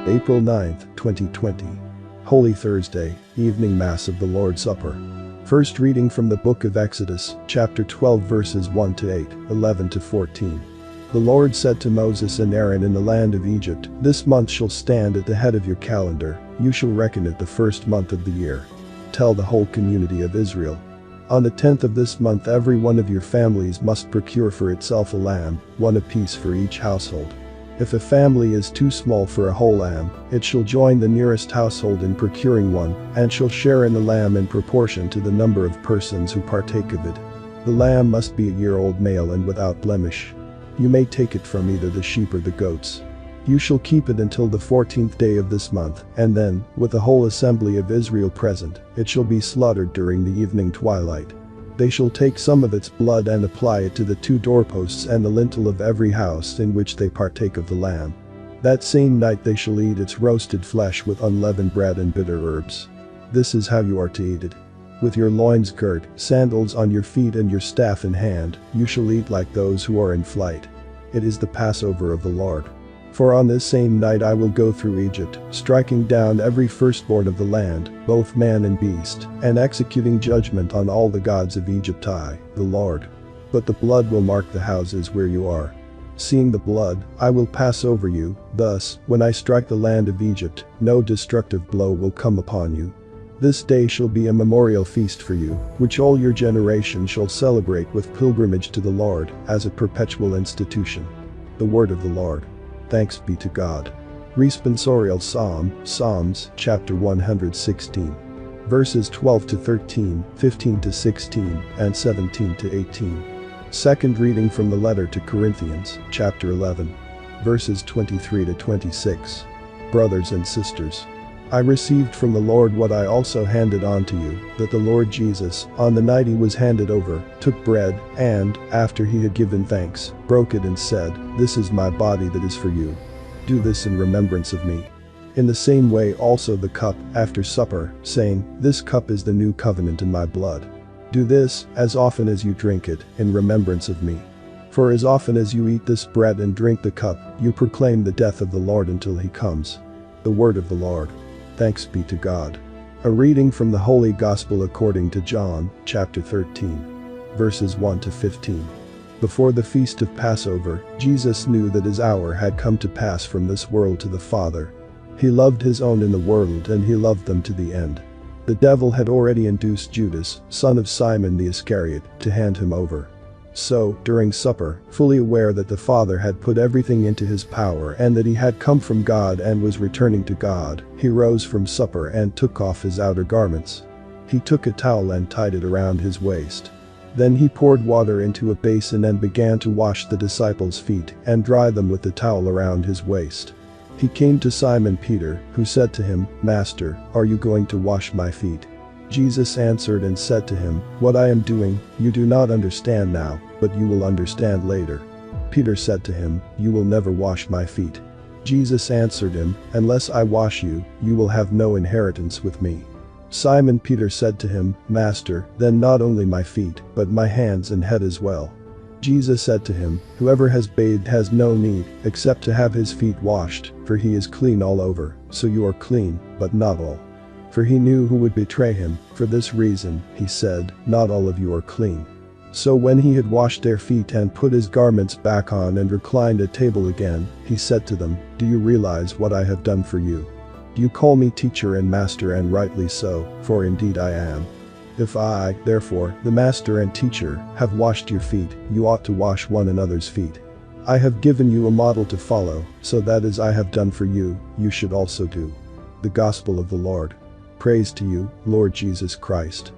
April 9, 2020. Holy Thursday, Evening Mass of the Lord's Supper. First reading from the book of Exodus, chapter 12 verses 1 to 8, 11 to 14. The Lord said to Moses and Aaron in the land of Egypt, "This month shall stand at the head of your calendar, you shall reckon it the first month of the year. Tell the whole community of Israel. On the 10th of this month every one of your families must procure for itself a lamb, one apiece for each household. If a family is too small for a whole lamb, it shall join the nearest household in procuring one, and shall share in the lamb in proportion to the number of persons who partake of it. The lamb must be a year-old male and without blemish. You may take it from either the sheep or the goats. You shall keep it until the 14th day of this month, and then, with the whole assembly of Israel present, it shall be slaughtered during the evening twilight. They shall take some of its blood and apply it to the two doorposts and the lintel of every house in which they partake of the lamb. That same night they shall eat its roasted flesh with unleavened bread and bitter herbs. This is how you are to eat it. With your loins girt, sandals on your feet and your staff in hand, you shall eat like those who are in flight. It is the Passover of the Lord. For on this same night I will go through Egypt, striking down every firstborn of the land, both man and beast, and executing judgment on all the gods of Egypt, I, the Lord. But the blood will mark the houses where you are. Seeing the blood, I will pass over you, thus, when I strike the land of Egypt, no destructive blow will come upon you. This day shall be a memorial feast for you, which all your generation shall celebrate with pilgrimage to the Lord, as a perpetual institution." The word of the Lord. Thanks be to God. Responsorial Psalm, Psalms, chapter 116. Verses 12 to 13, 15 to 16, and 17 to 18. Second reading from the letter to Corinthians, chapter 11. Verses 23 to 26. Brothers and sisters, I received from the Lord what I also handed on to you, that the Lord Jesus, on the night he was handed over, took bread, and, after he had given thanks, broke it and said, "This is my body that is for you. Do this in remembrance of me." In the same way also the cup, after supper, saying, "This cup is the new covenant in my blood. Do this, as often as you drink it, in remembrance of me. For as often as you eat this bread and drink the cup, you proclaim the death of the Lord until he comes." The word of the Lord. Thanks be to God. A reading from the Holy Gospel according to John, chapter 13. Verses 1 to 15. Before the feast of Passover, Jesus knew that his hour had come to pass from this world to the Father. He loved his own in the world and he loved them to the end. The devil had already induced Judas, son of Simon the Iscariot, to hand him over. So, during supper, fully aware that the Father had put everything into his power and that he had come from God and was returning to God, he rose from supper and took off his outer garments. He took a towel and tied it around his waist. Then he poured water into a basin and began to wash the disciples' feet and dry them with the towel around his waist. He came to Simon Peter, who said to him, "Master, are you going to wash my feet?" Jesus answered and said to him, "What I am doing, you do not understand now, but you will understand later." Peter said to him, "You will never wash my feet." Jesus answered him, "Unless I wash you, you will have no inheritance with me." Simon Peter said to him, "Master, then not only my feet, but my hands and head as well." Jesus said to him, "Whoever has bathed has no need, except to have his feet washed, for he is clean all over, so you are clean, but not all." For he knew who would betray him. For this reason, he said, "Not all of you are clean." So when he had washed their feet and put his garments back on and reclined at table again, he said to them, "Do you realize what I have done for you? You call me teacher and master, and rightly so, for indeed I am. If I, therefore, the master and teacher, have washed your feet, you ought to wash one another's feet. I have given you a model to follow, so that as I have done for you, you should also do." The Gospel of the Lord. Praise to you, Lord Jesus Christ.